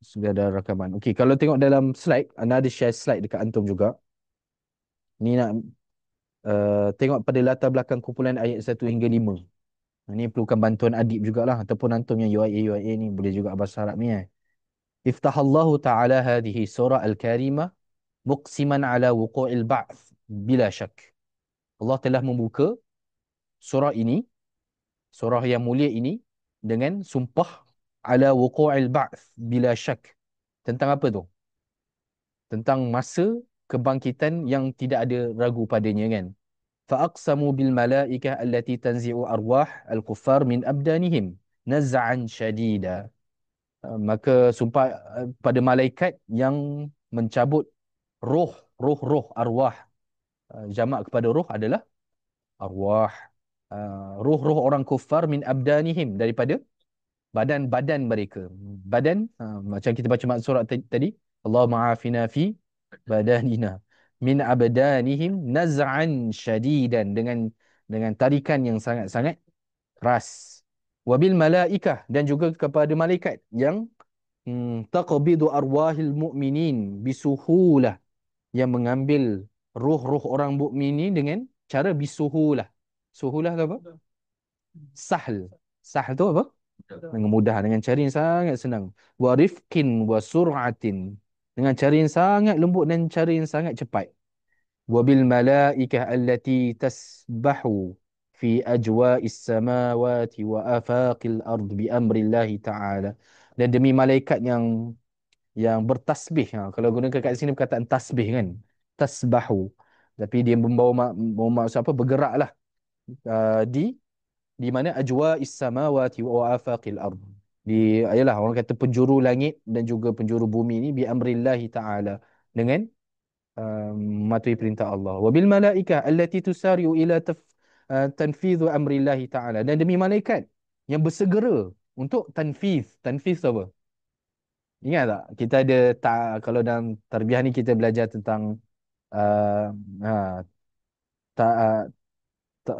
sudah ada rakaman. Okey, kalau tengok dalam slide, anda ada share slide dekat antum juga. Ni nak tengok pada latar belakang kumpulan ayat 1 hingga 5. Ini perlukan bantuan adib jugalah ataupun antum yang UIA ni boleh juga bahasa Arab ni Iftahallahu ta'ala hadhihi surah al-karimah muqsiman ala wuqu'il ba'th bila syak. Allah telah membuka surah ini, surah yang mulia ini dengan sumpah ala wuqu'il ba'th bila syak. Tentang apa tu? Tentang masa kebangkitan yang tidak ada ragu padanya kan. Fa'aqsamu bil malaikah allati tanzi'u arwah al-kuffar min abdanihim naz'an syadida. Maka sumpah pada malaikat yang mencabut roh, roh arwah. Jamak kepada roh adalah arwah. Roh-roh orang kufar min abdanihim daripada badan-badan mereka. Badan macam kita baca maksud surat tadi, Allah ma'afina fi badanina min abdanihim naz'an syadidan, dengan tarikan yang sangat-sangat keras. Wabil malaikah, dan juga kepada malaikat yang taqbidu arwahil mu'minin bisuhulah, yang mengambil roh-roh orang mukmin ni dengan cara bisuhulah. Suhulah tu apa? Sahl. Sahl tu apa? Dengan mudah, dengan cara yang sangat senang. Wa rifqin wa sur'atin, dengan cara yang sangat lembut dan cara yang sangat cepat. Wa bil malaikah allati tasbahu fi ajwa'is samawati wa afaqil ard bi amrillahi ta'ala. Dan demi malaikat yang bertasbih. Kalau gunakan kat sini perkataan tasbih kan. Tasbahu. Tapi dia membawa maksud apa? Bergeraklah di mana ajwa is-samawati wa afaqil ard. Di ayalah orang kata penjuru langit dan juga penjuru bumi ni bi amrillahi taala, dengan mematuhi perintah Allah. Wa bil malaikah allati tusari'u ila tanfidhu amrillahi taala, dan demi malaikat yang bersegera untuk tanfiz. Tanfiz tu apa? Ingat tak? Kita ada kalau dalam tarbiyah ni kita belajar tentang uh, ha, ta, ta,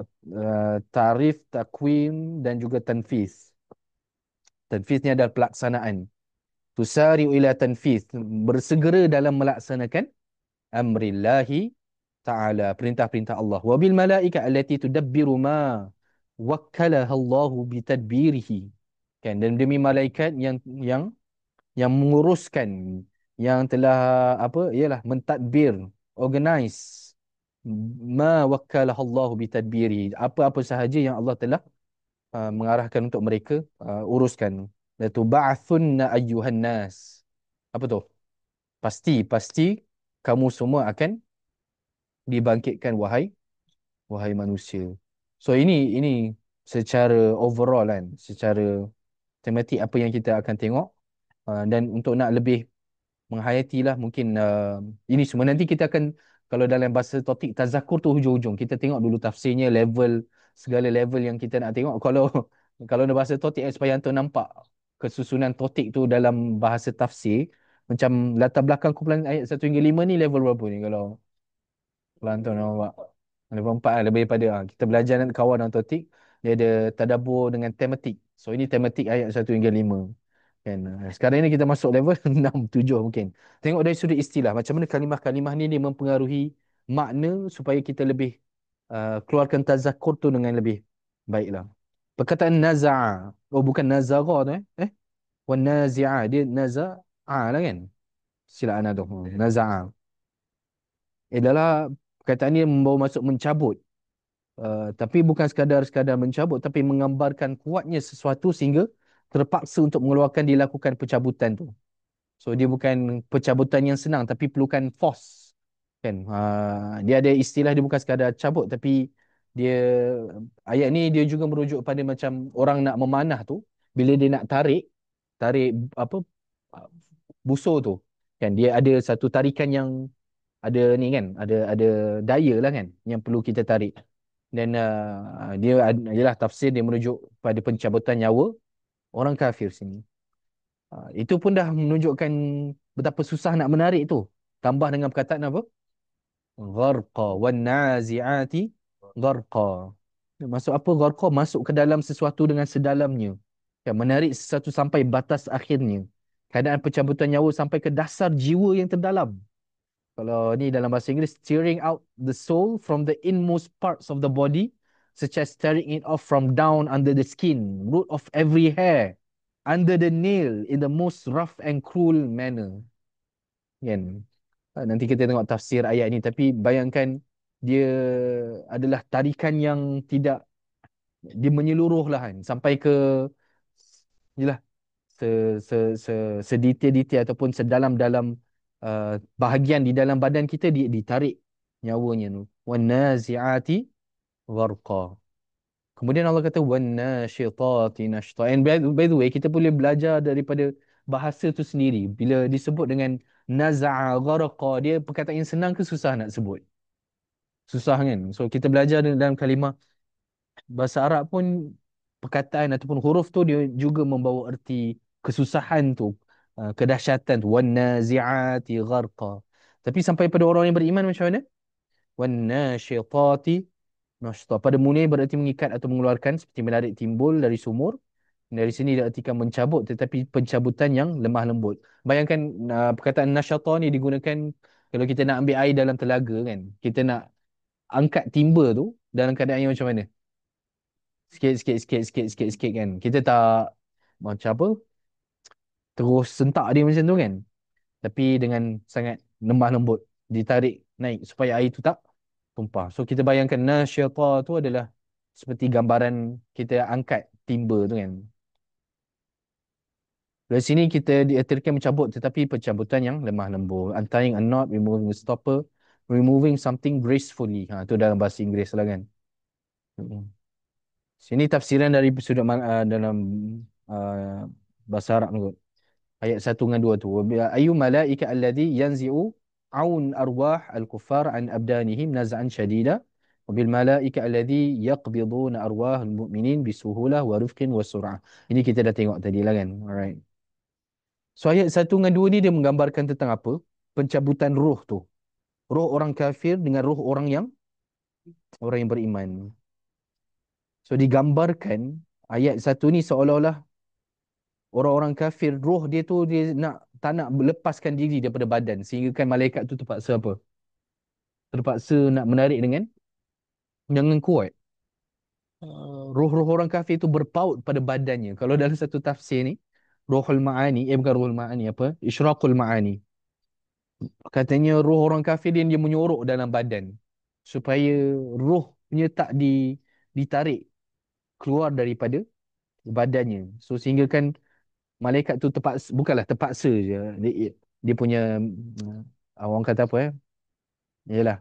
tarif, takwim dan juga tanfiz. Tanfiz ni adalah pelaksanaan. Tusari'u ila tanfiz, bersegera dalam melaksanakan amrillahi ta'ala, perintah-perintah Allah. Wa bil malaika allati tudabbiru ma wakkalaha Allahu bitadbirihi. Kan, dan demi malaikat yang menguruskan, yang telah apa, ialah mentadbir, organize ma wakkalah Allah bitadbiri, apa-apa sahaja yang Allah telah mengarahkan untuk mereka uruskan. La tub'atsunna ayyuhan nas. Apa tu? Pasti kamu semua akan dibangkitkan, wahai manusia. So ini secara overall kan, secara tematik apa yang kita akan tengok. Dan untuk nak lebih menghayatilah mungkin ini semua nanti kita akan, kalau dalam bahasa topik tazakur tu hujung-hujung kita tengok dulu tafsirnya, level, segala level yang kita nak tengok. Kalau kalau dalam bahasa topik supaya antum nampak kesusunan topik tu dalam bahasa tafsir, macam latar belakang kumpulan ayat 1 hingga 5 ni level berapa ni kalau antum nampak? Level 4 lah, lebih daripada kita belajar dengan kawan dalam topik, dia ada tadabbur dengan tematik. So ini tematik ayat 1 hingga 5. Kan? Sekarang ini kita masuk level 6, 7 mungkin. Tengok dari sudut istilah. Macam mana kalimah-kalimah ni dia mempengaruhi makna supaya kita lebih keluarkan tazakur tu dengan lebih baiklah. Perkataan naza'a. Oh, bukan nazara tu wan nazi'a. Dia naza'a lah kan? Sila ana tu. Naza'a. Adalah perkataan ni membawa maksud mencabut. Tapi bukan sekadar mencabut, tapi menggambarkan kuatnya sesuatu sehingga terpaksa untuk mengeluarkan, dilakukan pencabutan tu. So dia bukan pencabutan yang senang tapi perlukan force kan. Dia ada istilah, dia bukan sekadar cabut tapi dia, ayat ni dia juga merujuk pada macam orang nak memanah tu, bila dia nak tarik tarik apa uh, busur tu kan, dia ada satu tarikan yang ada ni kan, ada daya lah kan yang perlu kita tarik. Dan dia adalah tafsir, dia merujuk pada pencabutan nyawa orang kafir sini. Itu pun dah menunjukkan betapa susah nak menarik tu. Tambah dengan perkataan apa? Gharqa wan nazi'ati gharqa. Masuk apa gharqa? Masuk ke dalam sesuatu dengan sedalamnya. Ya, menarik sesuatu sampai batas akhirnya. Keadaan pencabutan nyawa sampai ke dasar jiwa yang terdalam. Kalau ni dalam bahasa Inggeris, tearing out the soul from the inmost parts of the body, such as tearing it off from down under the skin, root of every hair, under the nail, in the most rough and cruel manner. Kan? Nanti kita tengok tafsir ayat ni. Tapi bayangkan dia adalah tarikan yang tidak, dia menyeluruh lah kan. Sampai ke, yelah, se, se, se, sedetail-detail ataupun sedalam-dalam bahagian di dalam badan kita ditarik nyawanya tu. وَالنَّازِعَاتِ غَرْقًا. Kemudian Allah kata وَالنَّاشِطَاتِ نَشْطًا. And by the way, kita boleh belajar daripada bahasa tu sendiri. Bila disebut dengan naza'a gharqa, dia perkataan yang senang ke susah nak sebut? Susah kan? So kita belajar dalam kalimah bahasa Arab pun, perkataan ataupun huruf tu dia juga membawa erti kesusahan tu, kedahsyatan tu. وَالنَّازِعَاتِ غَرْقًا. Tapi sampai pada orang yang beriman macam mana? وَالنَّاشِطَاتِ نَشْطًا. Pada mulanya berarti mengikat atau mengeluarkan, seperti menarik timbul dari sumur. Dari sini diartikan mencabut, tetapi pencabutan yang lemah lembut. Bayangkan perkataan nasyata ni digunakan kalau kita nak ambil air dalam telaga kan. Kita nak angkat timba tu dalam keadaan yang macam mana? Sikit, sikit, sikit, sikit, sikit, sikit kan. Kita tak macam apa, terus sentak dia macam tu kan. Tapi dengan sangat lemah lembut, ditarik naik supaya air tu tak tumpah. So kita bayangkan nasyata tu adalah seperti gambaran kita angkat timba tu kan. Dari sini kita diartikan mencabut, tetapi pencabutan yang lemah lembut. Untying a knot, removing a stopper, removing something gracefully. Tu dalam bahasa Inggeris lah kan. Mm. Sini tafsiran dari sudut dalam uh, bahasa Arab ni kot. Ayat 1 dengan 2 tu. Ayu malaika alladhi yanzi'u aun arwah al-kuffar an abdanihim naz'an syadida. Wabil malaika alladhi yaqbiduna arwah al-mu'minin bisuhulah wa rifqin wa sur'ah. Ini kita dah tengok tadi lah kan. Alright. So ayat 1 dengan 2 ni dia menggambarkan tentang apa? Pencabutan roh tu. Roh orang kafir dengan roh orang yang beriman. So digambarkan ayat 1 ni seolah-olah orang-orang kafir, roh dia tu dia tak nak melepaskan diri daripada badan, sehingga kan malaikat tu terpaksa apa? Terpaksa nak menarik dengan kuat. Roh-roh orang kafir tu berpaut pada badannya. Kalau dalam satu tafsir ni, Ruhul Ma'ani, bukan Ruhul Ma'ani, apa? Isyraqul Ma'ani. Katanya roh orang kafir dia menyorok dalam badan supaya rohnya tak ditarik keluar daripada badannya. So sehingga kan malaikat tu terpaksa, bukanlah terpaksa je. Dia punya orang kata apa?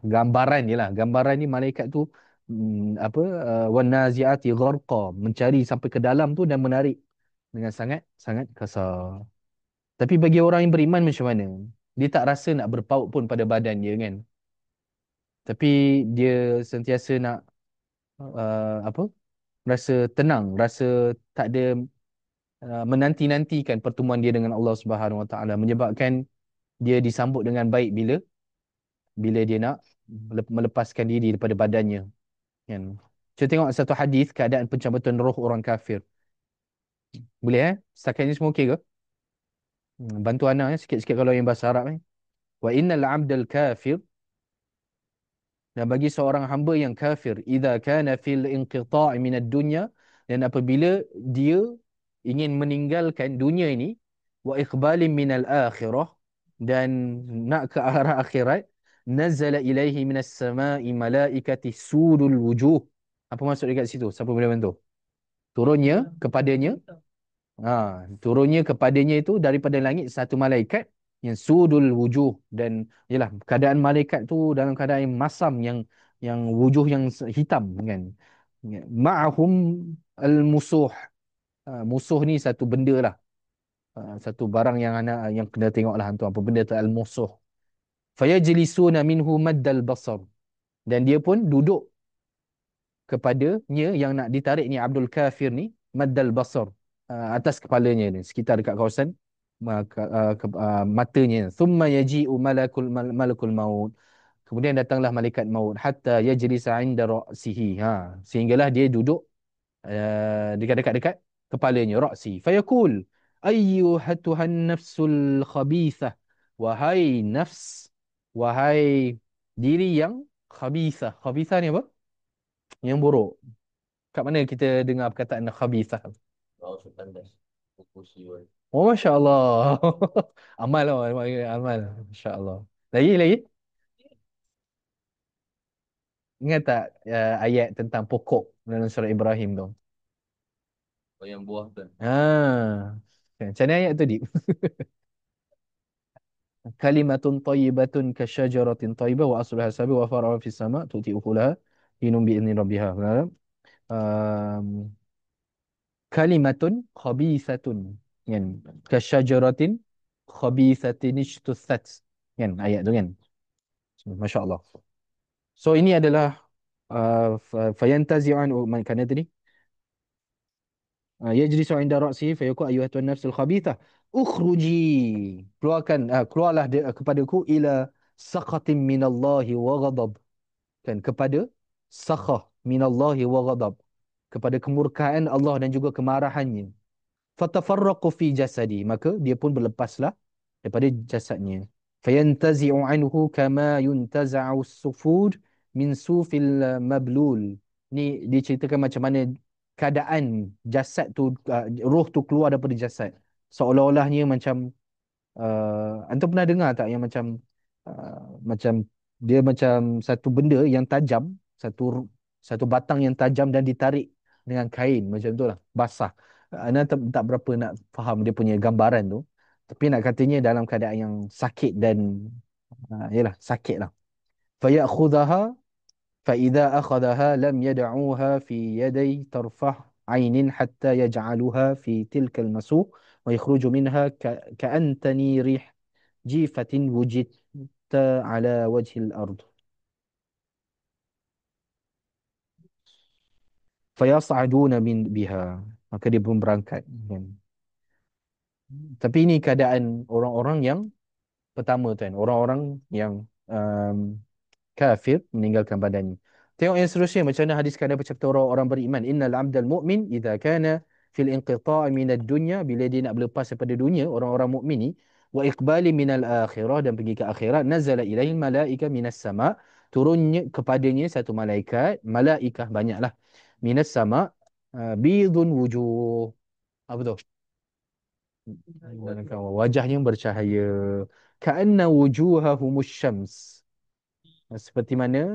Gambaran ni malaikat tu apa, wan naziati gharqa, mencari sampai ke dalam tu dan menarik dengan sangat sangat kasar. Tapi bagi orang yang beriman macam mana? Dia tak rasa nak berpaut pun pada badan dia kan. Tapi dia sentiasa nak apa? Rasa tenang, rasa tak ada menanti-nantikan pertemuan dia dengan Allah Subhanahu Wa Taala, menyebabkan dia disambut dengan baik bila bila dia nak melepaskan diri daripada badannya kan. Kita tengok satu hadis keadaan pencabutan roh orang kafir. Boleh setakat ini semua okey ke? Bantu Ana sikit-sikit kalau yang bahasa Arab wa innal 'abdal kafir. Dan bagi seorang hamba yang kafir, idza kana fil inqita' min ad-dunya, dan apabila dia ingin meninggalkan dunia ini, wa iqbalin min al-akhirah, dan nak ke arah akhirat, nazala ilaihi minas sama'i malaikati sudul wujuh. Apa maksud dekat situ? Siapa boleh bantu? Turunnya kepadanya, turunnya kepadanya itu daripada langit satu malaikat yang sudul wujuh, dan yalah, keadaan malaikat tu dalam keadaan yang masam, yang wujuh yang hitam kan. Ma'ahum al-musuh. Musuh ni satu benda lah. Satu barang yang anak yang kena tengok lah hantu, apa benda tu, al-musuh. Fayajlisuna minhu maddal basar. Dan dia pun duduk kepadanya, yang nak ditarik ni Abdul Kafir ni, maddal basar, atas kepalanya ni, sekitar dekat kawasan matanya. Thumma yaji'u malakul maut. Kemudian datanglah malaikat maut, hatta yajlisa 'inda ra'sihi. Sehinggalah dia duduk dekat-dekat kepalanya, ra'si. Fayaqul, Ayyuhatuhan nafsul khabithah. Wahai nafs. Wahai diri yang khabithah. Khabithah ni apa? Yang buruk. Kat mana kita dengar perkataan khabithah? Oh, Masya Allah. Amal lah. Amal. Amal. Masya Allah. Lagi, lagi. Ingat tak ayat tentang pokok dalam surah Ibrahim tu? Oh, yang buah tu. Macam mana ayat tu, Dik? Kalimatun tayyibatun kasyajaratin tayyibah wa asluha sabi wa far'un fis sama' tu'ti ukulaha hinum bi'idzni rabbiha. Benar? Um, Kalimatun khabithatun. Kan? Kasyajaratin khabithatin ijtussat. Kan? Ayat tu kan? Masya Allah. So ini adalah fayantazi'an mana tadi? Yajlisu 'inda ra'sihi fayaqul ayyatuhan nafsul khabithah ukhruji, keluarkan keluarlah kepadaku ila sakhatin minallahi wa ghadab, kan, kepada sakhah minallahi wa ghadab, kepada kemurkaan Allah dan juga kemarahannya. Fatafarraqu fi jasadi, maka dia pun berlepaslah daripada jasadnya. Fayantazi'u anhu kama yuntaza'u sufud min sufil mablul. Ni diceritakan macam mana keadaan jasad tu, roh tu keluar daripada jasad. Seolah-olahnya macam antum pernah dengar tak yang macam macam dia macam satu benda yang tajam, satu satu batang yang tajam dan ditarik dengan kain macam tu lah, basah. Anda tak berapa nak faham dia punya gambaran tu. Tapi nak katanya dalam keadaan yang sakit dan yalah sakit lah. Fayakhudhaha فإذا أخذها لم يدعوها في يدي ترفع عين حتى يجعلها في تلك المسوق ويخرج منها كأنتني ريح جيفة وجدت على وجه الأرض فيصعدون من بها, maka dia pun berangkat kan. Tapi ini keadaan orang-orang yang pertama tu kan, orang-orang yang um, kafir meninggalkan badannya. Tengok yang seterusnya macam mana hadis kada bercakap orang-orang beriman. Innal abdal mu'min idza kana fil inqita' min ad-dunya, bila dia nak berlepas daripada dunia, orang-orang mukmin ni, wa iqbali minal akhirah, dan pergi ke akhirat, nazala ilaihi malaika minas sama', turunnya kepadanya satu malaikat, malaikah banyaklah, minas sama', bidun wujuh. Apa tu? Wajahnya bercahaya. Ka'anna wujuhahumus syams, seperti mana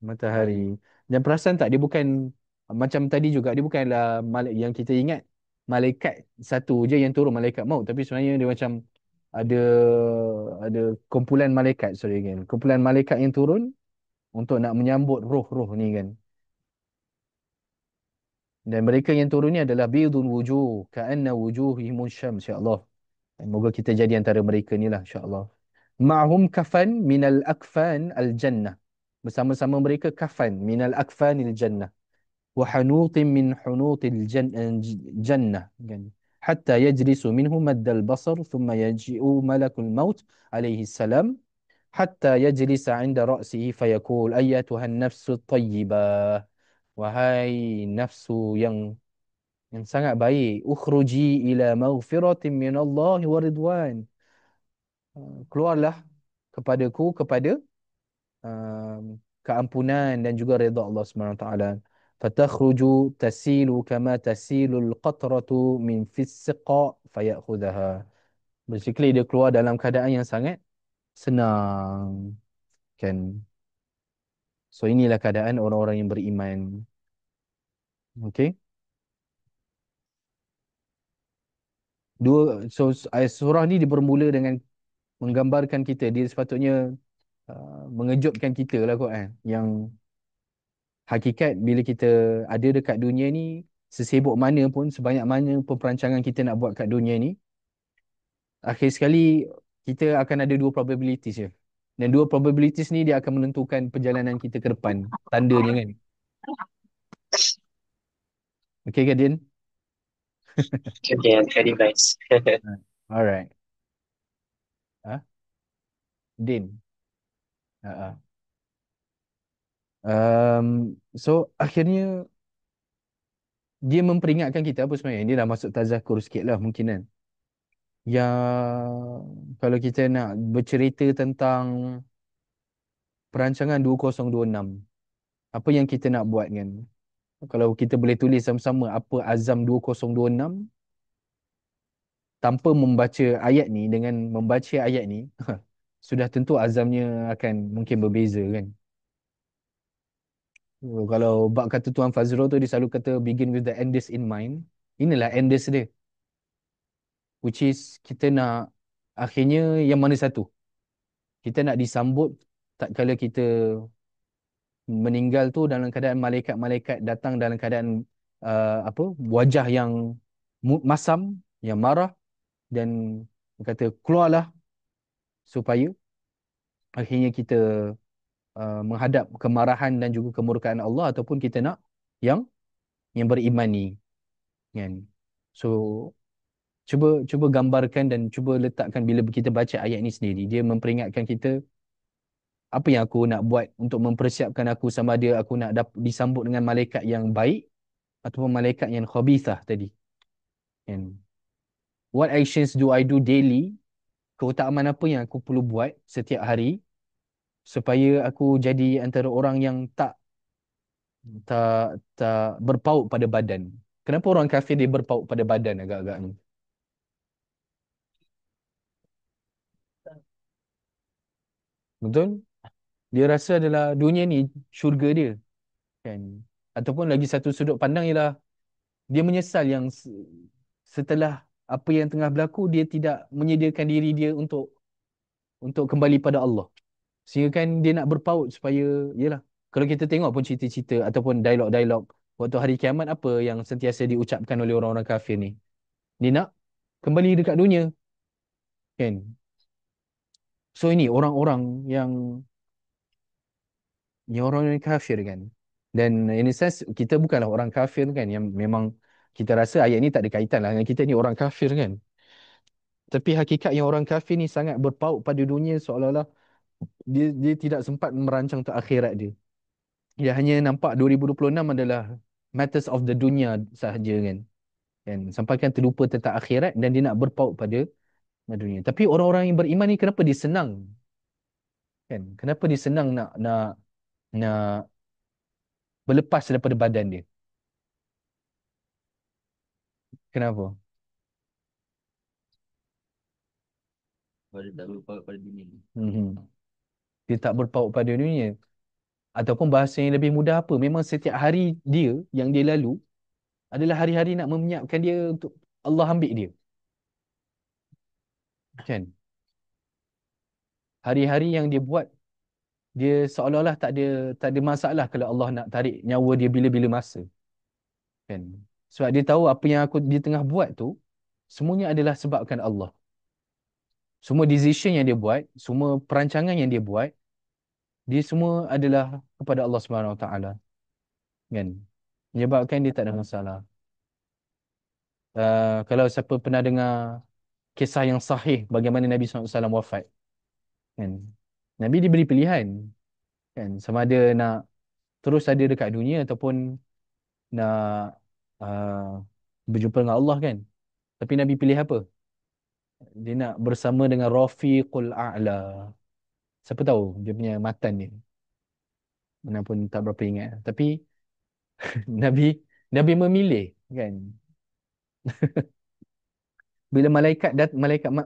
matahari. Dan perasan tak, dia bukan macam tadi juga, dia bukanlah yang kita ingat malaikat satu je yang turun, malaikat maut, tapi sebenarnya dia macam ada ada kumpulan malaikat, sorry kan, kumpulan malaikat yang turun untuk nak menyambut roh-roh ni kan. Dan mereka yang turun ni adalah bidun wujuh ka'anna wujuhimun syams, insya-Allah. Moga kita jadi antara mereka ni lah, insya-Allah. Ma'hum kafan minal akfan al jannah, bersama-sama mereka kafan minal akfanil jannah wa hanutin min hunutil jannah kan, hatta yajlisu minhu maddal basar thumma yaji'u malakul maut alaihi salam hatta yajlisa 'inda ra'sihi fayaqul ayyatuhan nafsu tayyibah, wahai nafsu yang sangat baik, ukhruji ila maghfiratin min Allah wa ridwan, keluarlah kepadaku kepada keampunan dan juga redha Allah Subhanahu wa taala. Fatakhruju tasilu kama tasilul qatratu min fis siqa fayakhudhaha. Basically dia keluar dalam keadaan yang sangat senang kan. So inilah keadaan orang-orang yang beriman. Okey. Ayat surah ni bermula dengan menggambarkan kita, dia sepatutnya mengejutkan kita lah kot kan, yang hakikat bila kita ada dekat dunia ni, sesibuk mana pun, sebanyak mana pun perancangan kita nak buat kat dunia ni, akhir sekali kita akan ada dua probabilities je. Dan dua probabilities ni dia akan menentukan perjalanan kita ke depan. Tandanya kan. Okay ke Din? Okay, very nice. Alright. Ha? Din. Ha. So akhirnya dia memperingatkan kita apa sebenarnya. Dia dah masuk tazakur sikit lah mungkin kan. Yang kalau kita nak bercerita tentang perancangan 2026, apa yang kita nak buat kan? Kalau kita boleh tulis sama-sama apa azam 2026 tanpa membaca ayat ni, dengan membaca ayat ni sudah tentu azamnya akan mungkin berbeza kan. Kalau bab kata Tuan Fazrul tu dia selalu kata begin with the enders in mind. Inilah enders dia, which is kita nak akhirnya yang mana satu? Kita nak disambut tak kala kita meninggal tu dalam keadaan malaikat-malaikat datang dalam keadaan apa, wajah yang masam, yang marah, dan kata keluarlah, supaya akhirnya kita menghadap kemarahan dan juga kemurkaan Allah, ataupun kita nak yang beriman ni kan. So cuba cuba gambarkan dan cuba letakkan bila kita baca ayat ni sendiri, dia memperingatkan kita apa yang aku nak buat untuk mempersiapkan aku, sama ada aku nak disambut dengan malaikat yang baik ataupun malaikat yang khabithah tadi kan. What actions do I do daily? Keutamaan apa yang aku perlu buat setiap hari supaya aku jadi antara orang yang tak berpaut pada badan. Kenapa orang kafir dia berpaut pada badan agak-agak ni? Betul? Dia rasa adalah dunia ni syurga dia kan. Ataupun lagi satu sudut pandang ialah dia menyesal yang setelah apa yang tengah berlaku dia tidak menyediakan diri dia untuk kembali pada Allah. Sehingga kan dia nak berpaut supaya, yalah, kalau kita tengok pun cerita-cerita ataupun dialog-dialog waktu hari kiamat, apa yang sentiasa diucapkan oleh orang-orang kafir ni? Dia nak kembali dekat dunia kan. So ini orang-orang yang orang yang kafir kan. Dan in a sense kita bukanlah orang kafir kan, yang memang kita rasa ayat ni tak ada kaitan lah dengan kita ni orang kafir kan. Tapi hakikatnya orang kafir ni sangat berpaut pada dunia, seolah-olah dia tidak sempat merancang untuk akhirat dia. Dia hanya nampak 2026 adalah matters of the dunia sahaja kan. Sampai kan terlupa tentang akhirat dan dia nak berpaut pada dunia. Tapi orang-orang yang beriman ni kenapa dia senang kan? Kenapa dia senang nak berlepas daripada badan dia? Kenapa? Pada tak berpaut pada dunia. Dia tak berpaut pada dunia. Ataupun bahasa yang lebih mudah apa? Memang setiap hari dia yang dia lalu adalah hari-hari nak menyiapkan dia untuk Allah ambil dia. Kan? Hari-hari yang dia buat, dia seolah-olah tak ada masalah kalau Allah nak tarik nyawa dia bila-bila masa. Kan? Sebab dia tahu apa yang dia tengah buat tu semuanya adalah sebabkan Allah. Semua decision yang dia buat, semua perancangan yang dia buat, dia semua adalah kepada Allah Subhanahu Wa Taala. Kan? Menyebabkan dia tak ada masalah. Kalau siapa pernah dengar kisah yang sahih bagaimana Nabi SAW wafat, kan? Nabi diberi pilihan, kan? Sama ada nak terus ada dekat dunia ataupun nak uh, berjumpa dengan Allah kan. Tapi Nabi pilih apa? Dia nak bersama dengan Rafiqul A'la. Siapa tahu dia punya matan ni. Mana pun tak berapa ingat. Tapi Nabi Nabi memilih kan. Bila malaikat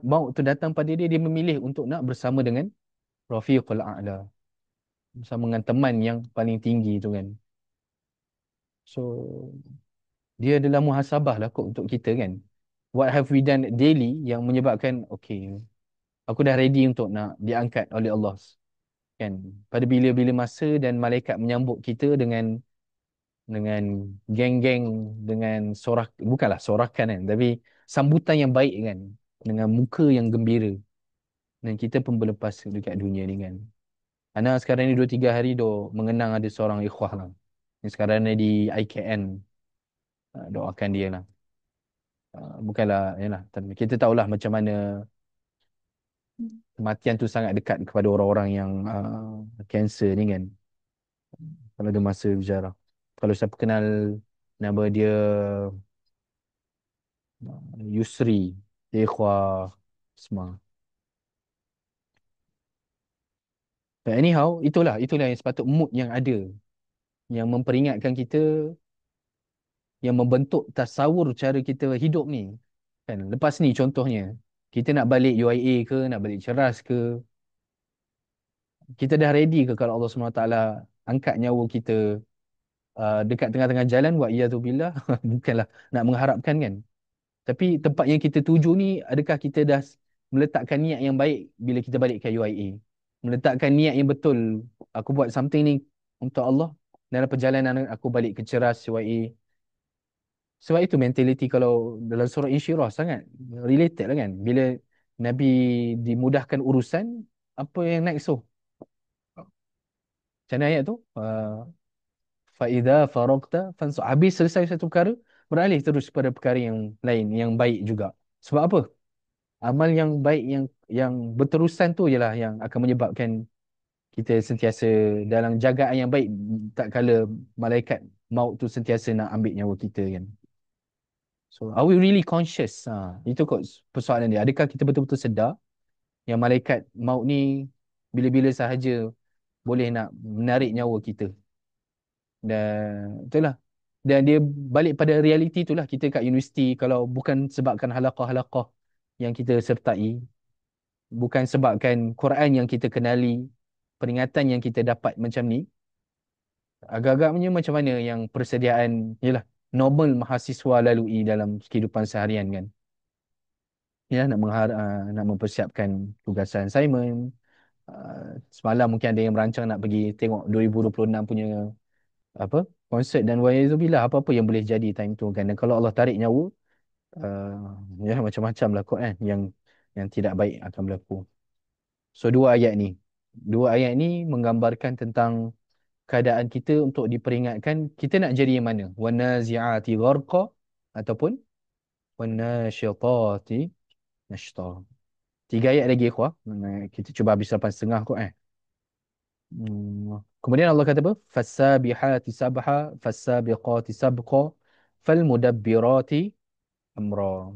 maut tu datang pada dia, dia memilih untuk nak bersama dengan Rafiqul A'la. Bersama dengan teman yang paling tinggi tu kan. So dia adalah muhasabah lah kot untuk kita kan. What have we done daily yang menyebabkan okay, aku dah ready untuk nak diangkat oleh Allah kan. Pada bila-bila masa dan malaikat menyambut kita dengan geng-geng, dengan sorak, bukanlah sorakan kan, tapi sambutan yang baik kan, dengan muka yang gembira, dan kita pun berlepas dekat dunia ni kan. Ana sekarang ni 2-3 hari dah mengenang ada seorang ikhwah lah yang sekarang ni di IKN. Doakan dia lah. Bukanlah yalah, tapi kita tahulah macam mana kematian tu sangat dekat kepada orang-orang yang kanser ni kan. Kalau ada masa bicara, kalau siapa kenal nama dia, Yusri, Ikhwah semua. But anyhow, itulah yang sepatut mood yang ada, yang memperingatkan kita, yang membentuk tasawur cara kita hidup ni. Kan? Lepas ni contohnya, kita nak balik UIA ke, nak balik Ceras ke, kita dah ready ke kalau Allah SWT angkat nyawa kita dekat tengah-tengah jalan, wa iyadzubillah, bukanlah nak mengharapkan kan. Tapi tempat yang kita tuju ni, adakah kita dah meletakkan niat yang baik bila kita balik ke UIA? Meletakkan niat yang betul, aku buat something ni untuk Allah dalam perjalanan aku balik ke Ceras UIA. Sebab itu mentality kalau dalam surah Insyirah sangat related lah kan. Bila Nabi dimudahkan urusan, apa yang next tu? Macam mana ayat tu? Fa'idha faraqta fansur. Habis selesai satu perkara, beralih terus pada perkara yang lain, yang baik juga. Sebab apa? Amal yang baik yang berterusan tu ialah yang akan menyebabkan kita sentiasa dalam jagaan yang baik, tak kala malaikat maut tu sentiasa nak ambil nyawa kita kan. So, are we really conscious? Itu kot persoalan dia. Adakah kita betul-betul sedar yang malaikat maut ni bila-bila sahaja boleh nak menarik nyawa kita? Dan itulah. Dan dia balik pada realiti itulah, kita kat universiti, kalau bukan sebabkan halaqah-halaqah yang kita sertai, bukan sebabkan Quran yang kita kenali, peringatan yang kita dapat macam ni, agak-agaknya macam mana yang persediaan, yalah, normal mahasiswa lalui dalam kehidupan seharian kan. Ya, nak mempersiapkan tugasan assignment. Semalam mungkin ada yang merancang nak pergi tengok 2026 punya apa konsert, dan wayazubillah apa-apa yang boleh jadi time tu kan. Dan kalau Allah tarik nyawa, ya macam-macam lah kot kan yang tidak baik akan berlaku. So dua ayat ni menggambarkan tentang keadaan kita untuk diperingatkan kita nak jadi yang mana, wanazi'ati gharqa ataupun wanasyitati nashta. Tiga ayat lagi ikhwah. Kita cuba habis 8:30 kot Kemudian Allah kata apa? Fassabihati sabha, fassabiqati sabqa, falmudabbirati amra.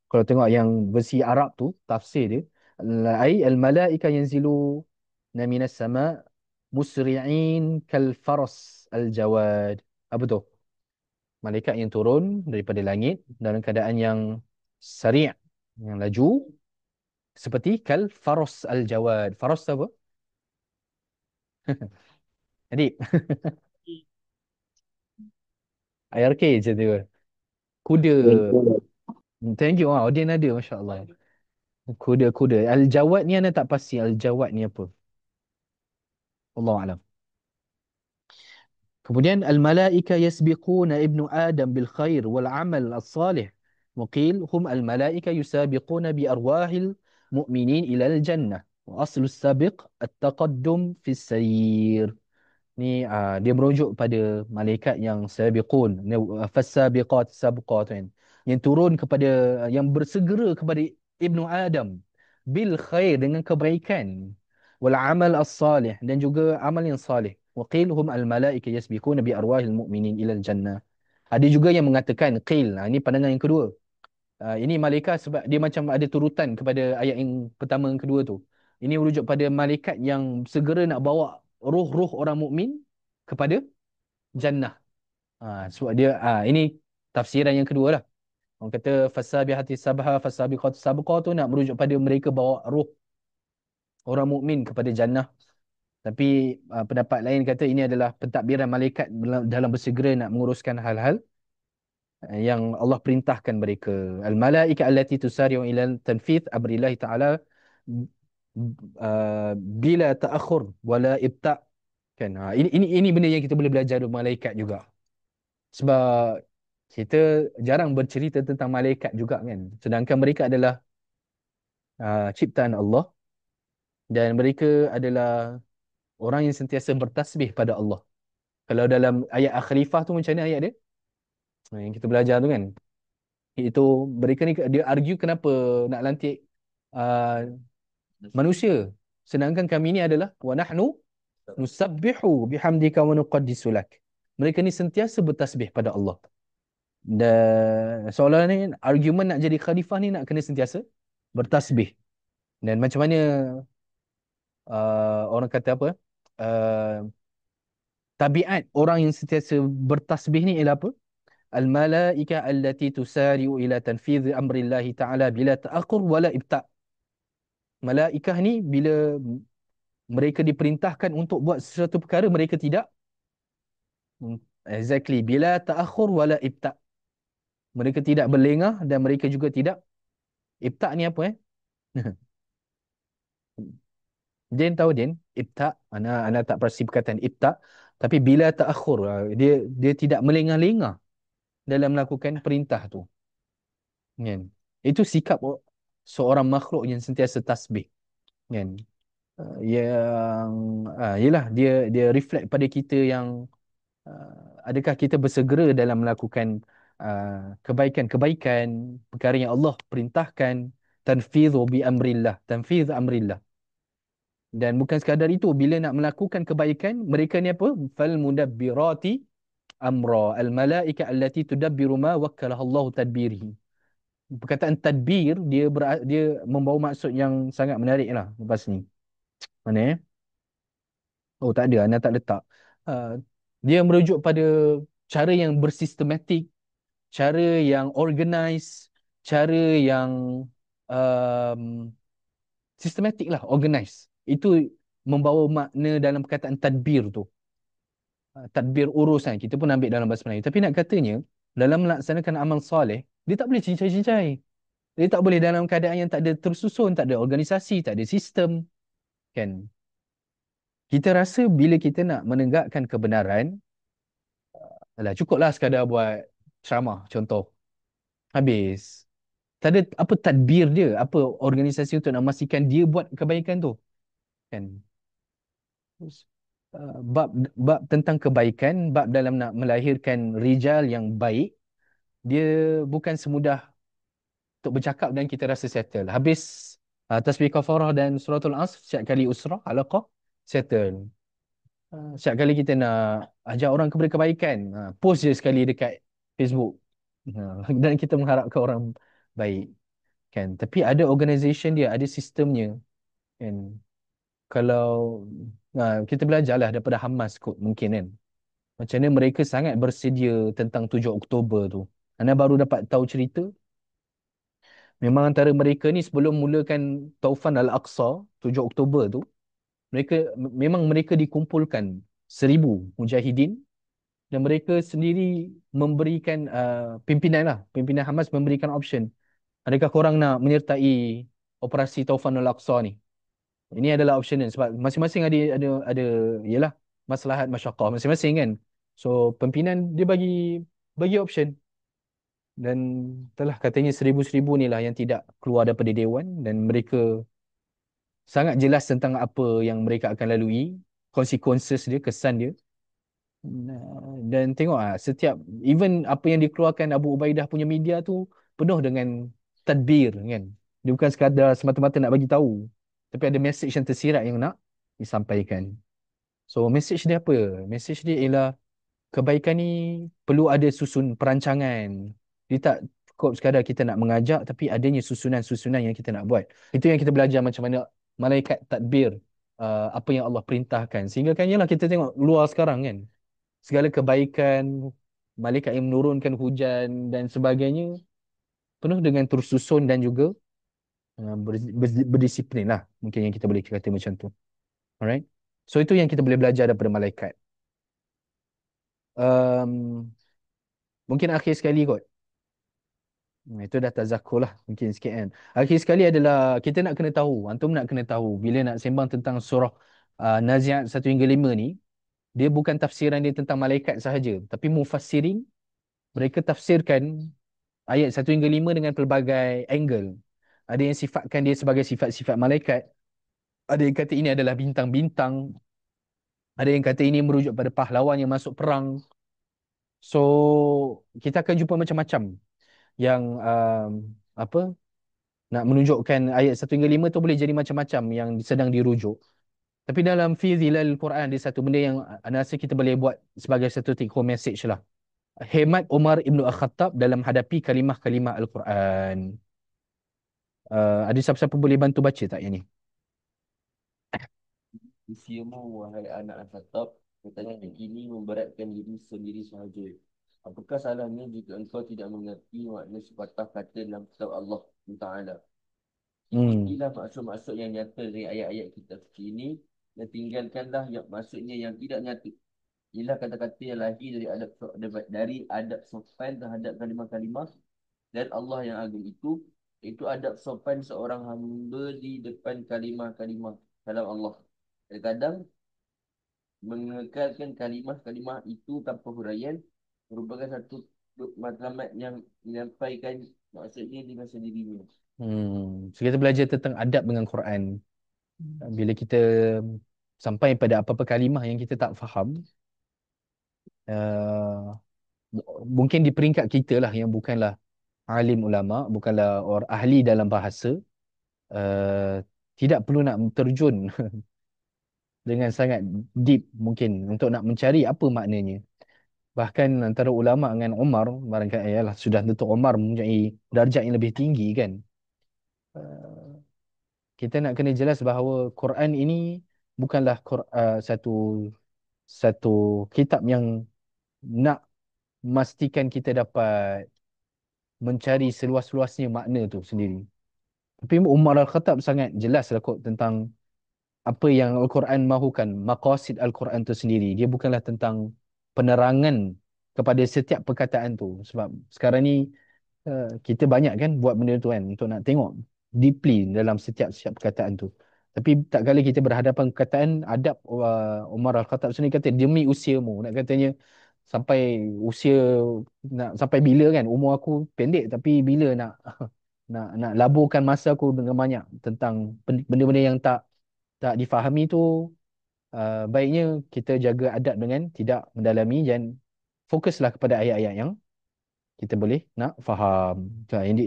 Kalau tengok yang versi Arab tu, tafsir dia, ai al-malaika yanzilu minas sama musri'in kal faras al-jawad. Apa tu? Malaikat yang turun daripada langit dalam keadaan yang sari', yang laju, seperti kal faras al-jawad. Faras tu apa? Adik, IRK je tu. Kuda. Thank you. Dia ada, Masya Allah. Kuda-kuda. Al-Jawad ni anda tak pasti Al-Jawad ni apa. Allah alam. Kemudian al-malaika yasbiquna ibnu Adam bil khair wal amal as-salih. Muqil hum al-malaika yusabiquna bi arwahil mu'minin ila al-jannah. Wa aslu sabiq at-taqaddum fi sayir. Ni dia merujuk pada malaikat yang sabiqun, fasabiqat sabqat kan. Yang turun kepada yang bersegera kepada Ibnu Adam bil khair, dengan kebaikan, wal amal as-salih, dan juga amal yang salih. Wa qil hum al malaika yasbiquna bi arwahil mu'minin ila al jannah. Ada juga yang mengatakan qil. Ini pandangan yang kedua. Ini malaikat sebab dia macam ada turutan kepada ayat yang pertama dan kedua tu. Ini merujuk pada malaikat yang segera nak bawa roh-roh orang mukmin kepada jannah. Sebab dia ini tafsiran yang kedua lah. Orang kata fasabihati sabha fasabiqat sabqa tu nak merujuk pada mereka bawa roh orang mukmin kepada jannah. Tapi pendapat lain kata ini adalah pentadbiran malaikat dalam bersegera nak menguruskan hal-hal yang Allah perintahkan mereka. Al-malaika allati tusari'u ila tanfidh amrillah ta'ala bila ta'akhur wala ibta' kan. Ini benda yang kita boleh belajar dari malaikat juga. Sebab kita jarang bercerita tentang malaikat juga kan. Sedangkan mereka adalah ciptaan Allah, dan mereka adalah orang yang sentiasa bertasbih pada Allah. Kalau dalam ayat Al-Khalifah tu macam mana ayat dia? Yang kita belajar tu kan. Itu mereka ni dia argue kenapa nak lantik uh, manusia, sedangkan kami ni adalah wa nahnu nusabbihu bihamdika wa nuqaddisu lak. Mereka ni sentiasa bertasbih pada Allah. Dan seolah ni argument nak jadi khalifah ni nak kena sentiasa bertasbih. Dan macam mana orang kata apa? Uh, Tabiat orang yang sentiasa bertasbih ni ialah apa? Al-malaika allati tusari'u ila tanfidhi amrillahi ta'ala bila ta'akhur wala ibta'. Malaikah ni bila mereka diperintahkan untuk buat sesuatu perkara mereka tidak exactly bila ta'akhur wala ibta'. Mereka tidak berlengah dan mereka juga tidak ibta' ni apa? Din tahu Din? Ibta'. Ana tak pasti perkataan ibta', tapi bila ta'akhur dia tidak melengah-lengah dalam melakukan perintah tu. Kan? Itu sikap seorang makhluk yang sentiasa tasbih. Kan? Yang Yelah dia dia reflect pada kita yang adakah kita bersegera dalam melakukan kebaikan-kebaikan perkara yang Allah perintahkan, tanfidhu bi amrillah, tanfidh amrillah. Dan bukan sekadar itu, bila nak melakukan kebaikan mereka ni apa, fal mudabbirati amra, al malaika allati tudabbiru ma wakkalaha Allah tadbirihi. Perkataan tadbir dia membawa maksud yang sangat menarik lah lepas ni. Mana Oh tak ada, anda tak letak. Uh, Dia merujuk pada cara yang bersistematik, cara yang organize, cara yang um, sistematik lah, organize. Itu membawa makna dalam perkataan tadbir tu. Tadbir urusan, kita pun ambil dalam bahasa Melayu. Tapi nak katanya, dalam melaksanakan amal soleh, dia tak boleh cincai-cincai. Dia tak boleh dalam keadaan yang tak ada tersusun, tak ada organisasi, tak ada sistem. Kan? Kita rasa bila kita nak menegakkan kebenaran, alah, cukuplah sekadar buat ceramah, contoh. Habis. Tak ada apa tadbir dia, apa organisasi untuk nak memastikan dia buat kebaikan tu. Kan? Terus, bab bab tentang kebaikan, bab dalam nak melahirkan rijal yang baik, dia bukan semudah untuk bercakap dan kita rasa settle. Habis tasbih kafarah dan suratul asr, setiap kali usrah, alaqah, settle. Setiap kali kita nak ajak orang kepada kebaikan, post je sekali dekat Facebook. Dan kita mengharapkan orang baik. Kan? Tapi ada organisation dia, ada sistemnya. Kan? Kalau kita belajarlah daripada Hamas kot mungkin kan. Macam mana mereka sangat bersedia tentang 7 Oktober tu. Anda baru dapat tahu cerita. Memang antara mereka ni sebelum mulakan Taufan Al-Aqsa 7 Oktober tu, memang mereka dikumpulkan 1,000 mujahidin dan mereka sendiri memberikan pimpinan lah, pimpinan Hamas memberikan option. Adakah korang nak menyertai operasi Taufan Al-Aqsa ni? Ini adalah optional sebab masing-masing ada yalah maslahat masyaqqah masing-masing kan. So pimpinan dia bagi option dan telah katanya 1,000 ni lah yang tidak keluar daripada dewan dan mereka sangat jelas tentang apa yang mereka akan lalui, consequences dia, kesan dia. Dan tengok setiap even apa yang dikeluarkan Abu Ubaidah punya media tu penuh dengan tadbir kan. Dia bukan sekadar semata-mata nak bagi tahu, tapi ada message yang tersirat yang nak disampaikan. So message dia apa? Message dia ialah kebaikan ni perlu ada susun perancangan. Dia tak cukup sekadar kita nak mengajak, tapi adanya susunan-susunan yang kita nak buat. Itu yang kita belajar macam mana malaikat tadbir apa yang Allah perintahkan. Sehingga kan yalah kita tengok luar sekarang kan. Segala kebaikan, malaikat yang menurunkan hujan dan sebagainya penuh dengan tersusun dan juga berdisiplin lah. Mungkin yang kita boleh kata macam tu. Alright. So itu yang kita boleh belajar daripada malaikat. Um, Mungkin akhir sekali kot. Itu dah tazakur lah mungkin sikit kan. Akhir sekali adalah kita nak kena tahu, antum nak kena tahu bila nak sembang tentang surah Nazi'at 1 hingga 5 ni, dia bukan tafsiran dia tentang malaikat sahaja, tapi mufassirin mereka tafsirkan ayat 1 hingga 5 dengan pelbagai angle. Ada yang sifatkan dia sebagai sifat-sifat malaikat, ada yang kata ini adalah bintang-bintang, ada yang kata ini merujuk pada pahlawan yang masuk perang. So kita akan jumpa macam-macam yang apa nak menunjukkan ayat 1 hingga 5 tu boleh jadi macam-macam yang sedang dirujuk. Tapi dalam fi zilal Quran ada satu benda yang ana rasa kita boleh buat sebagai satu take home message lah. Hemat Umar Ibn Al-Khattab dalam hadapi kalimah-kalimah Al-Quran. Ada siapa-siapa boleh bantu baca tak yang ni? Usiamu, wahai anak Al-Khattab, katanya ini memberatkan diri sendiri sahaja. Apakah salahnya jika engkau tidak mengerti makna sepatah kata dalam kitab Allah Ta'ala? Hmm. Ikutilah maksud-maksud yang nyata dari ayat-ayat kitab suci ini dan tinggalkanlah yang maksudnya yang tidak nyata. Ialah kata-kata yang lahir dari adab sopan terhadap kalimah-kalimah dan Allah yang agung itu adab sopan seorang hamba di depan kalimah-kalimah dalam Allah. Kadang-kadang mengekalkan kalimah-kalimah itu tanpa huraian merupakan satu matlamat yang menyampaikan maksudnya dengan sendirinya. So kita belajar tentang adab dengan Quran. Bila kita sampai pada apa-apa kalimah yang kita tak faham, uh, mungkin di peringkat kita lah yang bukanlah alim ulama, bukanlah orang ahli dalam bahasa, uh, tidak perlu nak terjun dengan sangat deep mungkin untuk nak mencari apa maknanya. Bahkan antara ulama dengan Umar, barangkali ialah sudah tentu Umar mempunyai darjat yang lebih tinggi kan. Uh, kita nak kena jelas bahawa Quran ini bukanlah satu satu kitab yang nak memastikan kita dapat mencari seluas-luasnya makna tu sendiri. Tapi Umar Al-Khattab sangat jelas lah kot tentang apa yang Al-Quran mahukan, maqasid Al-Quran tu sendiri. Dia bukanlah tentang penerangan kepada setiap perkataan tu. Sebab sekarang ni kita banyak kan buat benda tu kan untuk nak tengok deeply dalam setiap perkataan tu. Tapi tak kala kita berhadapan perkataan adab Umar Al-Khattab sendiri kata demi usiamu. Nak katanya sampai usia nak sampai bila kan umur aku pendek tapi bila nak nak laburkan masa aku dengan banyak tentang benda-benda yang tak tak difahami tu, baiknya kita jaga adab dengan tidak mendalami dan fokuslah kepada ayat-ayat yang kita boleh nak faham.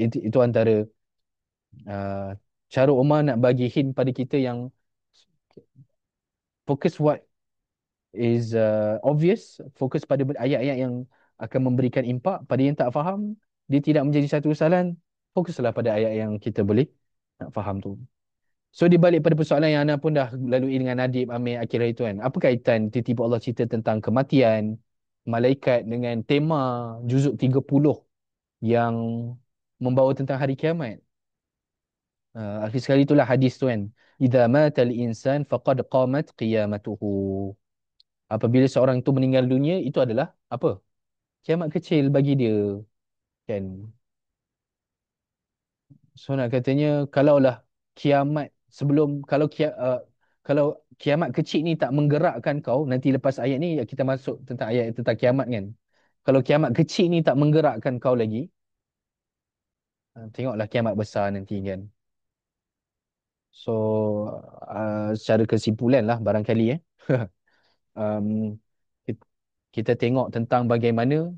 Itu antara uh, cara Umar nak bagi hint pada kita yang fokus what is obvious, fokus pada ayat-ayat yang akan memberikan impak. Pada yang tak faham, dia tidak menjadi satu kesalahan, fokuslah pada ayat yang kita boleh nak faham tu. So di balik pada persoalan yang Ana pun dah lalui dengan Nadib, Amir, Akira itu kan. Apa kaitan tiba-tiba Allah cerita tentang kematian, malaikat dengan tema juzuk 30 yang membawa tentang hari kiamat. Akhir sekali itulah hadis tu kan. Idza matal insan faqad qamat qiyamatuhu. Apabila seorang itu meninggal dunia, itu adalah apa? Kiamat kecil bagi dia kan. So nak katanya kalaulah kiamat sebelum kalau kiamat kecil ni tak menggerakkan kau, nanti lepas ayat ni kita masuk tentang ayat tentang kiamat kan. Kalau kiamat kecil ni tak menggerakkan kau lagi, tengoklah kiamat besar nanti kan. So secara kesimpulan lah barangkali um, ki- kita tengok tentang bagaimana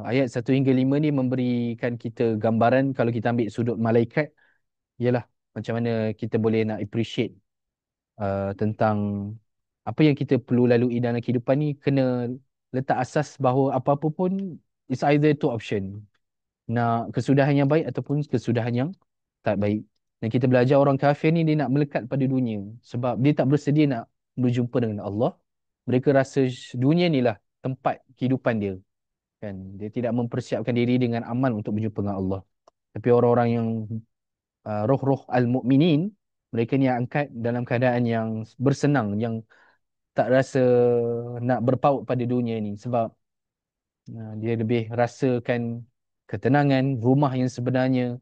ayat 1 hingga 5 ni memberikan kita gambaran kalau kita ambil sudut malaikat, ialah macam mana kita boleh nak appreciate tentang apa yang kita perlu lalui dalam kehidupan ni, kena letak asas bahawa apa-apa pun is either two option, nak kesudahan yang baik ataupun kesudahan yang tak baik. Dan kita belajar orang kafir ni dia nak melekat pada dunia sebab dia tak bersedia nak berjumpa dengan Allah. Mereka rasa dunia ni lah tempat kehidupan dia kan. Dia tidak mempersiapkan diri dengan aman untuk berjumpa dengan Allah. Tapi orang-orang yang roh-roh al-mukminin, mereka ni angkat dalam keadaan yang bersenang, yang tak rasa nak berpaut pada dunia ni sebab dia lebih rasakan ketenangan. Rumah yang sebenarnya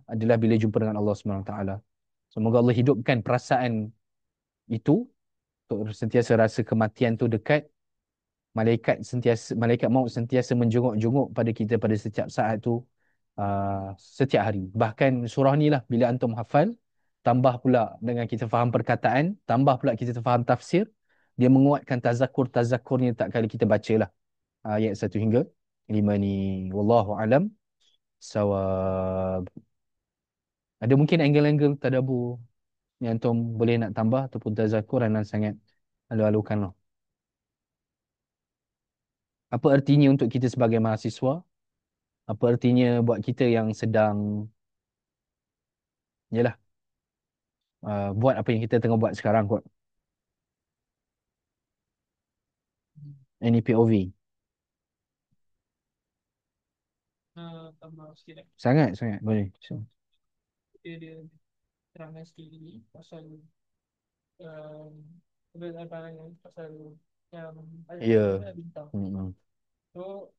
adalah bila jumpa dengan Allah Subhanahu Wa Taala. Semoga Allah hidupkan perasaan itu untuk sentiasa rasa kematian tu dekat. Malaikat maut sentiasa menjenguk-jenguk pada kita pada setiap saat tu, setiap hari. Bahkan surah ni lah bila antum hafal, tambah pula dengan kita faham perkataan, tambah pula kita faham tafsir, dia menguatkan tazakur-tazakurnya tak kali kita baca lah ayat 1 hingga 5 ni. Wallahu alam sawab. Ada mungkin angle-angle tadabbur yang antum boleh nak tambah ataupun tazakur dan sangat alu-alukan lah. Apa artinya untuk kita sebagai mahasiswa? Apa artinya buat kita yang sedang, yalah, buat apa yang kita tengah buat sekarang kot. Any POV? Tambah sikit Sangat, sangat. Boleh. So, dia terangkan sikit lagi pasal um, pandangan pasal yang ayat ya. tu kan bintang. Hmm. So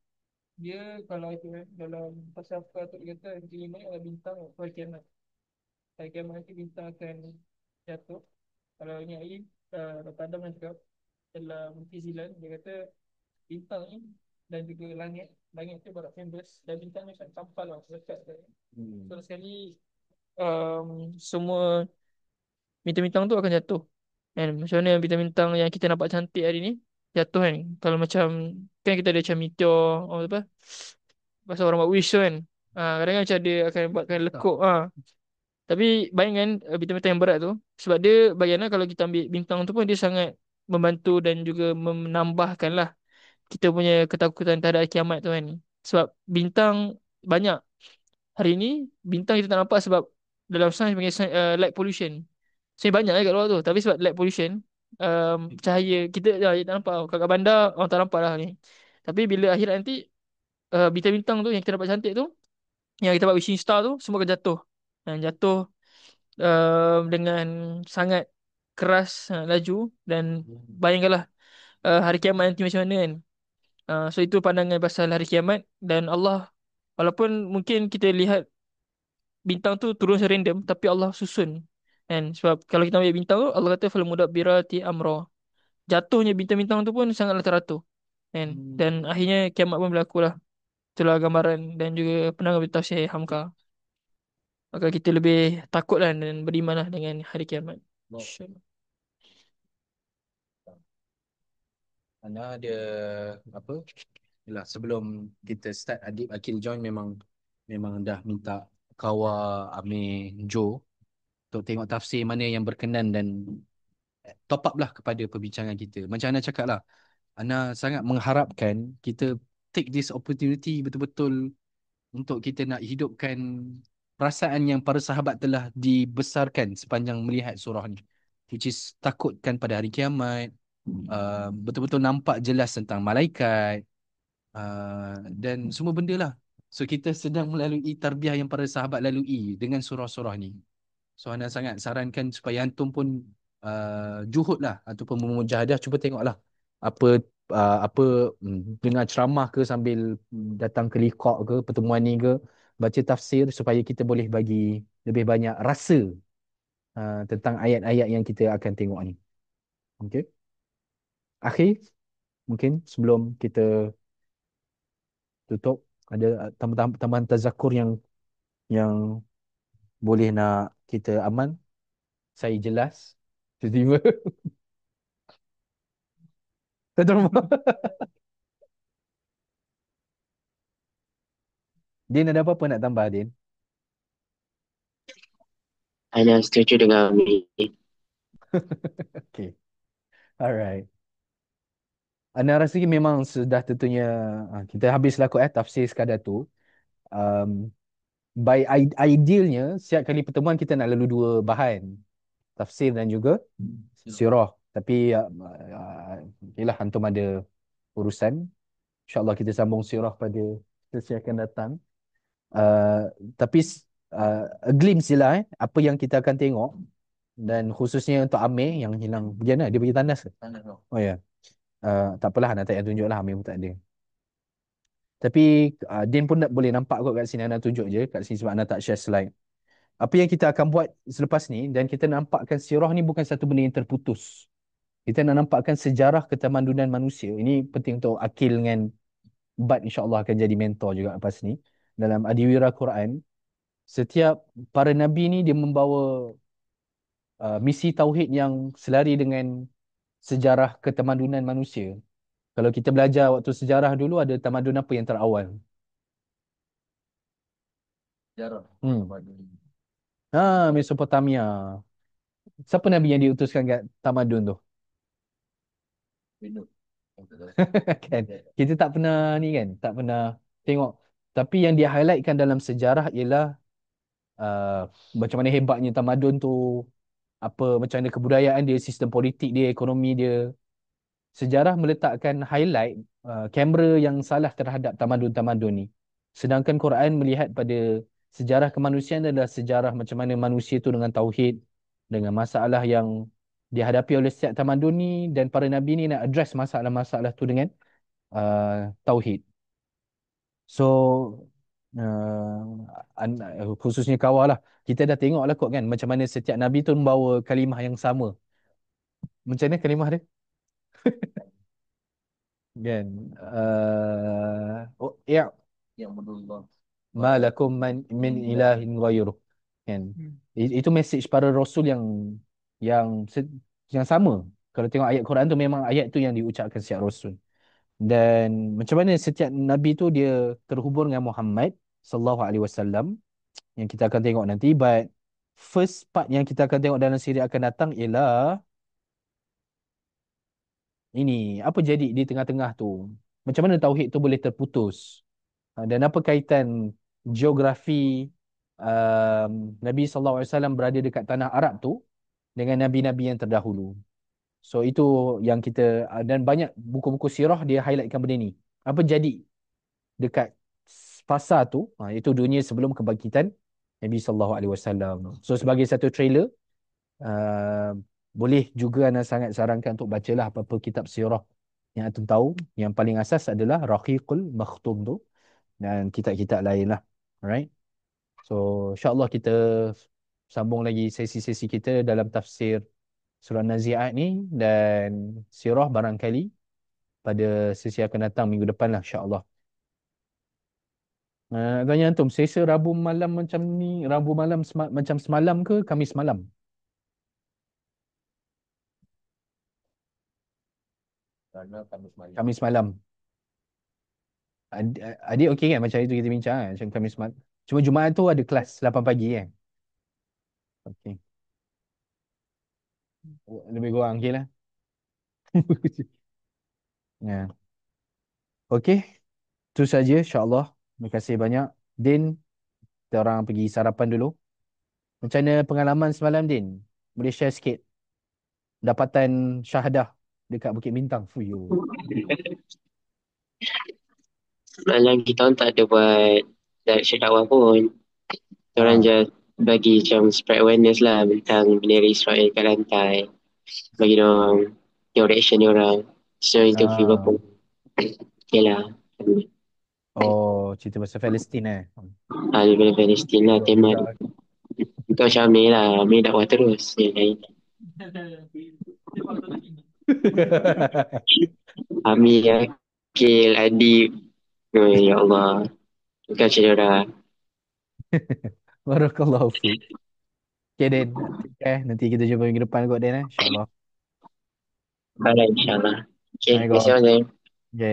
dia kalau itu dalam pasal apa tu dia kata yang kelima ni adalah bintang hari kiamat. Hari kiamat nanti bintang akan jatuh. Kalau ini ayat Dr. Adam yang cakap dalam Mu'tazilah dia kata bintang ni dan juga langit tu berat members dan bintang ni akan tampal lah dekat dia. So sekali semua bintang-bintang tu akan jatuh kan. Macam mana bintang-bintang yang kita nampak cantik hari ni jatuh kan. Kalau macam kan kita ada macam meteor apa pasal orang buat wish tu kan. Kadang-kadang macam dia akan buatkan lekuk tapi bayangkan bintang-bintang yang berat tu sebab dia bayangkan kalau kita ambil bintang tu pun dia sangat membantu dan juga menambahkan lah kita punya ketakutan terhadap kiamat tu kan. Sebab bintang banyak. Hari ni bintang kita tak nampak sebab dalam sains panggil light pollution. Sebenarnya banyak kat luar tu. Tapi sebab light pollution, cahaya kita tak nampak. Kat bandar orang tak nampak lah ni. Tapi bila akhirat nanti, bintang-bintang tu yang kita dapat cantik tu, yang kita dapat wishing star tu, semua akan jatuh. Dan jatuh dengan sangat keras, laju. Dan bayangkanlah hari kiamat nanti macam mana kan. So itu pandangan pasal hari kiamat. Dan Allah, walaupun mungkin kita lihat bintang tu turun serandom tapi Allah susun kan sebab kalau kita ambil bintang tu Allah kata fal mudabbirati amra jatuhnya bintang-bintang tu pun sangatlah teratur kan dan akhirnya kiamat pun berlaku lah itulah gambaran dan juga penanggapan tafsir Hamka maka kita lebih takutlah dan berimanlah dengan hari kiamat. InsyaAllah. Ana ada apa? Yalah, sebelum kita start Adib Akil join memang memang dah minta Kawa Amir Joe untuk tengok tafsir mana yang berkenan dan top up lah kepada perbincangan kita. Macam Ana cakap lah, Ana sangat mengharapkan kita take this opportunity betul-betul untuk kita nak hidupkan perasaan yang para sahabat telah dibesarkan sepanjang melihat surah ni. Which is takutkan pada hari kiamat, betul-betul nampak jelas tentang malaikat, dan semua benda lah. So kita sedang melalui tarbiyah yang para sahabat lalui dengan surah-surah ni. So Ana sangat sarankan supaya antum pun juhud lah ataupun memujahadah, cuba tengoklah apa apa dengar ceramah ke sambil datang ke liqa ke pertemuan ni ke, baca tafsir supaya kita boleh bagi lebih banyak rasa tentang ayat-ayat yang kita akan tengok ni. Okey. Akhir mungkin sebelum kita tutup ada tambahan tazakur yang boleh nak kita aman. Saya jelas tiba-tiba tuan rumah. Din ada apa-apa nak tambah, Din? Ana setuju dengan Ami. Okay, alright. Ana rasa memang sudah tentunya kita habislah kot tafsir sekadar tu. um, by idealnya setiap kali pertemuan kita nak lalu dua bahan, tafsir dan juga sirah. Tapi yelah, antum ada urusan. InsyaAllah kita sambung sirah pada sesi akan datang. uh, tapi a glimpse je lah apa yang kita akan tengok. Dan khususnya untuk Amir yang hilang. Bagaimana? Dia bagi tandas ke? Tandas kau. Oh ya. Tak apalah, nak tak payah tunjuk lah. Amir pun tak ada. Tapi Din pun tak boleh nampak kot kat sini. Ana tunjuk je kat sini sebab Ana tak share slide. Apa yang kita akan buat selepas ni, dan kita nampakkan sirah ni bukan satu benda yang terputus. Kita nak nampakkan sejarah ketamadunan manusia. Ini penting untuk Akil dengan Bad insyaAllah akan jadi mentor juga lepas ni. Dalam Adiwira Quran, setiap para Nabi ni dia membawa misi tauhid yang selari dengan sejarah ketamadunan manusia. Kalau kita belajar waktu sejarah dulu, ada tamadun apa yang terawal? Jarah. Hmm. Mesopotamia. Siapa Nabi yang diutuskan kat tamadun tu? Minum. Kan? Kita tak pernah ni kan, tak pernah tengok. Tapi yang dia highlightkan dalam sejarah ialah uh, macam mana hebatnya tamadun tu, apa macam mana kebudayaan dia, sistem politik dia, ekonomi dia. Sejarah meletakkan highlight kamera yang salah terhadap tamadun-tamadun ni. Sedangkan Quran melihat pada sejarah kemanusiaan adalah sejarah macam mana manusia tu dengan tauhid, dengan masalah yang dihadapi oleh setiap tamadun ni, dan para nabi ni nak address masalah-masalah tu dengan tauhid. So khususnya kawah lah. Kita dah tengok lah kot kan macam mana setiap nabi tu membawa kalimah yang sama. Macam mana kalimah dia? Kan? Oh, ya. Yang menurut Ma lakum min ilahin ghairuh. Kan? Itu message para rasul yang se- yang sama. Kalau tengok ayat Quran tu memang ayat tu yang diucapkan setiap rasul. Dan macam mana setiap nabi tu dia terhubung dengan Muhammad sallallahu alaihi wasallam yang kita akan tengok nanti. But first part yang kita akan tengok dalam siri akan datang ialah ini, apa jadi di tengah-tengah tu? Macam mana tauhid tu boleh terputus? Dan apa kaitan geografi Nabi sallallahu alaihi wasallam berada dekat tanah Arab tu dengan nabi-nabi yang terdahulu? So itu yang kita dan banyak buku-buku sirah dia highlightkan benda ni. Apa jadi dekat fasa tu, iaitu dunia sebelum kebangkitan Nabi sallallahu alaihi wasallam. So sebagai satu trailer, uh, boleh juga anda sangat sarankan untuk bacalah apa-apa kitab sirah yang antum tahu. Yang paling asas adalah Rahiqul Makhtum tu dan kitab-kitab lain lah. Alright. So insyaAllah kita sambung lagi sesi-sesi kita dalam tafsir surah Nazi'at ni dan sirah barangkali pada sesi akan datang minggu depan lah insyaAllah. Tanya antum, selesa Rabu malam macam ni, Rabu malam macam semalam ke Khamis malam? karena kami semalam. Khamis malam. Adik okey kan macam itu kita bincang kan? Macam Khamis malam. Cuma Jumaat tu ada kelas 8 pagi kan? Okey. Lebih kurang okey lah. Ya. Okey. Itu saja insyaAllah. Terima kasih banyak. Din, kita orang pergi sarapan dulu. Macam mana pengalaman semalam, Din? Boleh share sikit dapatan syahadah dekat Bukit Bintang. Fuyo. Malam kita orang tak ada buat direction dakwah pun. Kita orang Ha. just bagi macam spread awareness lah tentang bendera Israel kat lantai. Bagi orang tengok reaction dia orang. So interview berapa. Ah. Okay lah. Oh, cerita pasal Palestin Daripada Palestin lah Tengok tema juga. dia. Kau macam Amir lah. Amir dakwah terus. Yang lain. Amir, Akil, Adib. Oh, ya Allah. Bukan macam dia orang. Barakallahu fiik. Okay, Din. Nanti kita jumpa minggu depan kot, Din. InsyaAllah. Baik, insyaAllah. Okay, terima kasih Assalamualaikum. banyak.